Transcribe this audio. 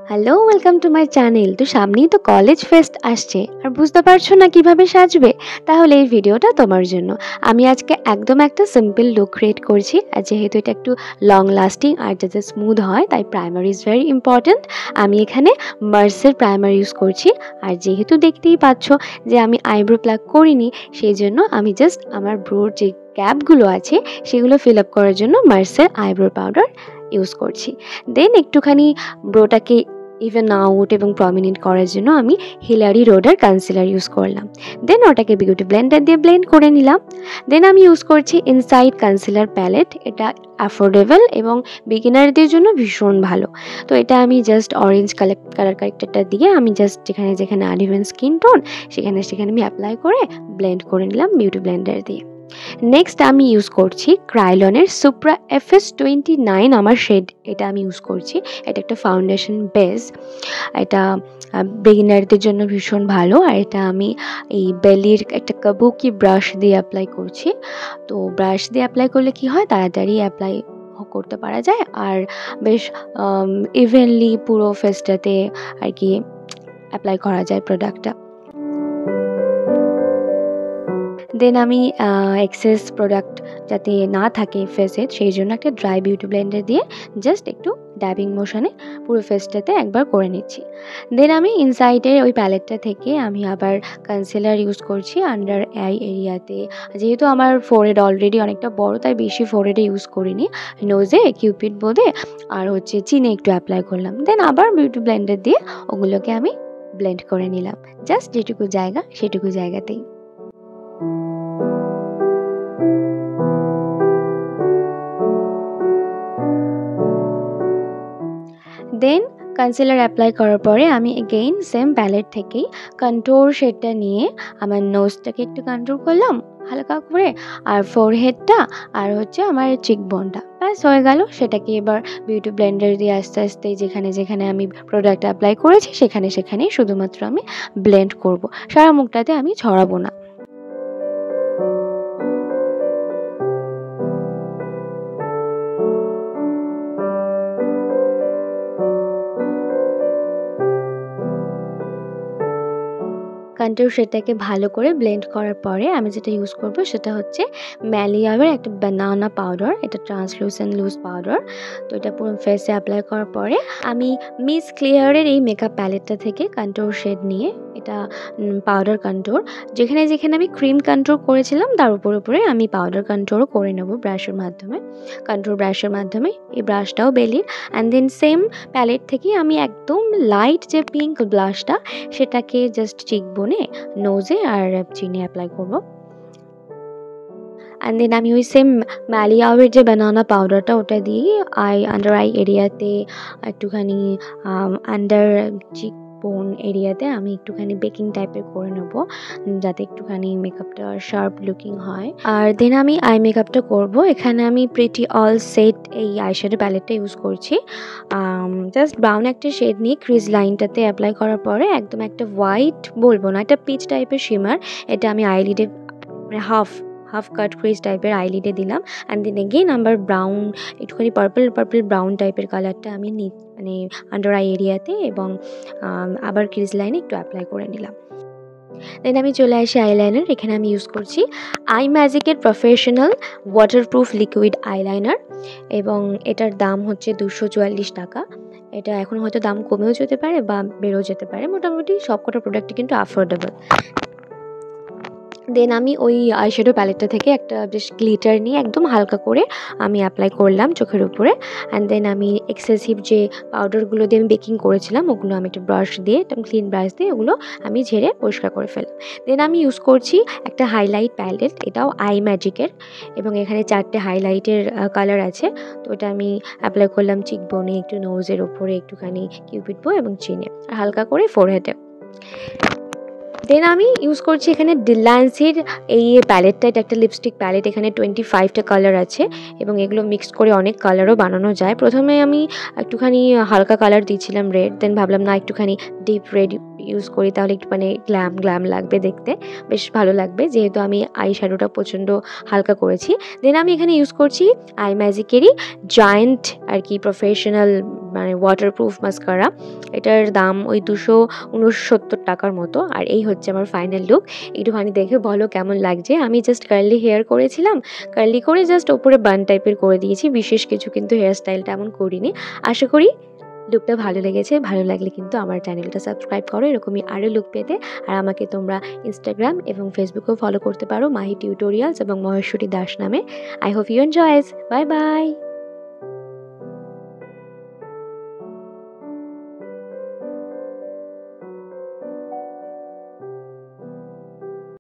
Hello, welcome to my channel. তো সামনেই তো কলেজ ফেস্ট আসছে আর বুঝতে পারছো না কিভাবে সাজবে, তাহলে এই ভিডিওটা তোমার জন্য। আমি আজকে একদম একটা সিম্পল লুক ক্রিয়েট করছি, আর যেহেতু এটা একটু লং লাস্টিং আর যাতে স্মুথ হয় তাই প্রাইমার ইজ ভেরি ইম্পর্ট্যান্ট। আমি এখানে মার্সের প্রাইমার ইউজ করছি, আর যেহেতু দেখতেই পাচ্ছ যে আমি আইব্রো প্লাগ করিনি, সেই জন্য আমি জাস্ট আমার ব্রোর যে গ্যাপগুলো আছে সেগুলো ফিল আপ করার জন্য মার্সের আইব্রো পাউডার ইউজ করছি। দেন একটুখানি ব্রোটাকে ইভেন আউট এবং প্রমিনেন্ট করার জন্য আমি হিলারি রোডার কনসিলার ইউজ করলাম। দেন ওটাকে বিউটি ব্লেন্ডার দিয়ে ব্লেন্ড করে নিলাম। দেন আমি ইউজ করছি ইনসাইড কনসিলার প্যালেট। এটা অ্যাফোর্ডেবল এবং বিগিনারদের জন্য ভীষণ ভালো। তো এটা আমি জাস্ট অরেঞ্জ কালার কারেক্টারটা দিয়ে আমি জাস্ট যেখানে যেখানে আনইভেন স্কিন টোন সেখানে আমি অ্যাপ্লাই করে ব্লেন্ড করে নিলাম বিউটি ব্লেন্ডার দিয়ে। নেক্সট আমি ইউজ করছি ক্রাইলনের সুপ্রা FS29 আমার শেড, এটা আমি ইউজ করছি। এটা একটা ফাউন্ডেশন বেস, এটা বিগিনারদের জন্য ভীষণ ভালো। আর এটা আমি এই বেলির একটা কাবুকি ব্রাশ দিয়ে অ্যাপ্লাই করছি। তো ব্রাশ দিয়ে অ্যাপ্লাই করলে কি হয়, তাড়াতাড়ি অ্যাপ্লাই করতে পারা যায় আর বেশ ইভেনলি পুরো ফেসটাতে আর কি অ্যাপ্লাই করা যায় প্রোডাক্টটা। দেন আমি এক্সেস প্রোডাক্ট যাতে না থাকে ফেসে, সেই জন্য একটা ড্রাই বিউটি ব্লেন্ডার দিয়ে জাস্ট একটু ড্যাবিং মোশনে পুরো ফেসটাতে একবার করে নিচ্ছি। দেন আমি ইনসাইডের ওই প্যালেটটা থেকে আমি আবার কনসিলার ইউজ করছি আন্ডার আই এরিয়াতে। যেহেতু আমার ফোরহেড অলরেডি অনেকটা বড়, তাই বেশি ফোরহেডে ইউজ করিনি, নোজে, কিউপিড বোধে আর চিনে একটু অ্যাপ্লাই করলাম। দেন আবার বিউটি ব্লেন্ডার দিয়ে ওগুলোকে আমি ব্লেন্ড করে নিলাম, জাস্ট যেটুকু জায়গা সেটুকু জায়গাতেই। দেন কনসিলার অ্যাপ্লাই করার পরে আমি এগেইন সেম প্যালেট থেকেই কন্ট্রোর শেডটা নিয়ে আমার নোজটাকে একটু কন্ট্রোল করলাম হালকা করে, আর ফোরহেডটা আর আমার চিকবোনটা, ব্যাস হয়ে গেল। সেটাকে এবার বিউটি ব্লেন্ডার দিয়ে আস্তে আস্তে যেখানে যেখানে আমি প্রোডাক্ট অ্যাপ্লাই করেছি সেখানেই শুধুমাত্র আমি ব্লেন্ড করব, সারা মুখটাতে আমি ছড়াবো না। কন্ট্রোল শেডটাকে ভালো করে ব্লেন্ড করার পরে আমি যেটা ইউজ করব সেটা হচ্ছে ম্যালিয়াবের একটা বানানা পাউডার, এটা ট্রান্সলুসেন্ট লুজ পাউডার। তো এটা পুরো ফেসে অ্যাপ্লাই করার পরে আমি মিস ক্লিয়ারের এই মেকআপ প্যালেটটা থেকে কন্ট্রোল শেড নিয়ে, এটা পাউডার কন্ট্রোল, যেখানে যেখানে আমি ক্রিম কন্ট্রোল করেছিলাম তার উপরে আমি পাউডার কন্ট্রোলও করে নেব ব্রাশের মাধ্যমে, কন্ট্রোল ব্রাশের মাধ্যমে। এই ব্রাশটাও বেলির। অ্যান্ড দেন সেম প্যালেট থেকে আমি একদম লাইট যে পিঙ্ক ব্লাশটা সেটাকে জাস্ট চিকবোনে, নোজে আর চিনে অ্যাপ্লাই করব। অ্যান্ড দেন আমি ওই সেম ম্যালিয়াওয়ের যে বানানা পাউডারটা ওটা দিয়ে আন্ডার আই এরিয়াতে একটুখানি আন্ডার চিকবোন এরিয়াতে আমি একটুখানি বেকিং টাইপের করে নেব, যাতে একটুখানি মেকআপটা শার্প লুকিং হয়। আর দেন আমি আই মেকআপটা করব। এখানে আমি প্রিটি অল সেট এই আইশ্যাডো প্যালেটটা ইউজ করছি। জাস্ট ব্রাউন একটা শেড নিয়ে ক্রিজ লাইনটাতে অ্যাপ্লাই করার পরে একদম একটা হোয়াইট বলবো না, একটা পিচ টাইপের শিমার, এটা আমি আইলিডে হাফ কাট ক্রিজ টাইপের আইলিডে দিলাম। অ্যান্ড দেন এগেইন আমার ব্রাউন একটুখানি পার্পল ব্রাউন টাইপের কালারটা আমি আন্ডার আই এরিয়াতে এবং আবার ক্রিজ লাইনে একটু অ্যাপ্লাই করে নিলাম। দেন আমি চলে আসি আইলাইনার। এখানে আমি ইউজ করছি আইম্যাজিকের প্রফেশনাল ওয়াটারপ্রুফ লিকুইড আইলাইনার এবং এটার দাম হচ্ছে 244 টাকা। এটা এখন হয়তো দাম কমেও যেতে পারে বা বেড়েও যেতে পারে, মোটামুটি সবকটা প্রোডাক্টই কিন্তু অ্যাফোর্ডেবল। দেন আমি ওই আইশ্যাডো প্যালেটটা থেকে একটা বেশ গ্লিটার নিয়ে একদম হালকা করে আমি অ্যাপ্লাই করলাম চোখের উপরে। অ্যান্ড দেন আমি এক্সেসিভ যে পাউডারগুলো দিয়ে আমি বেকিং করেছিলাম ওগুলো আমি একটা ব্রাশ দিয়ে, একটা ক্লিন ব্রাশ দিয়ে ওগুলো আমি ঝেড়ে পরিষ্কার করে ফেললাম। দেন আমি ইউজ করছি একটা হাইলাইট প্যালেট, এটাও আইম্যাজিকের, এবং এখানে 4টে হাইলাইটের কালার আছে। তো এটা আমি অ্যাপ্লাই করলাম চিকবোনে, একটু নোজের ওপরে, একটুখানি কিউপিড বো এবং চিনে, আর হালকা করে ফোরহেডে। দেন আমি ইউজ করছি এখানে ডিল্যান্সির এই প্যালেটটা, এটা একটা লিপস্টিক প্যালেট। এখানে 25টা কালার আছে এবং এগুলো মিক্স করে অনেক কালারও বানানো যায়। প্রথমে আমি একটুখানি হালকা কালার দিয়েছিলাম রেড, দেন ভাবলাম না একটুখানি ডিপ রেড ইউজ করি, তাহলে একটু গ্ল্যাম লাগবে দেখতে, বেশ ভালো লাগবে, যেহেতু আমি আই শ্যাডোটা প্রচণ্ড হালকা করেছি। দেন আমি এখানে ইউজ করছি আইম্যাজিকেরই জায়ান্ট আর কি প্রফেশনাল মানে ওয়াটারপ্রুফ মাস্কারা। এটার দাম ওই 269 টাকার মতো। আর এই হচ্ছে আমার ফাইনাল লুক। একটুখানি দেখে বলো কেমন লাগছে। আমি জাস্ট কার্লি হেয়ার করেছিলাম, কার্লি করে জাস্ট ওপরে বান টাইপের করে দিয়েছি, বিশেষ কিছু কিন্তু হেয়ার স্টাইলটা এমন করিনি। আশা করি লুকটা ভালো লেগেছে। ভালো লাগলে কিন্তু আমার চ্যানেলটা সাবস্ক্রাইব করো এরকমই আরও লুক পেতে। আর আমাকে তোমরা ইনস্টাগ্রাম এবং ফেসবুকেও ফলো করতে পারো মাহি টিউটোরিয়ালস এবং মহেশ্বরী দাস নামে। I hope you enjoys. Bye by.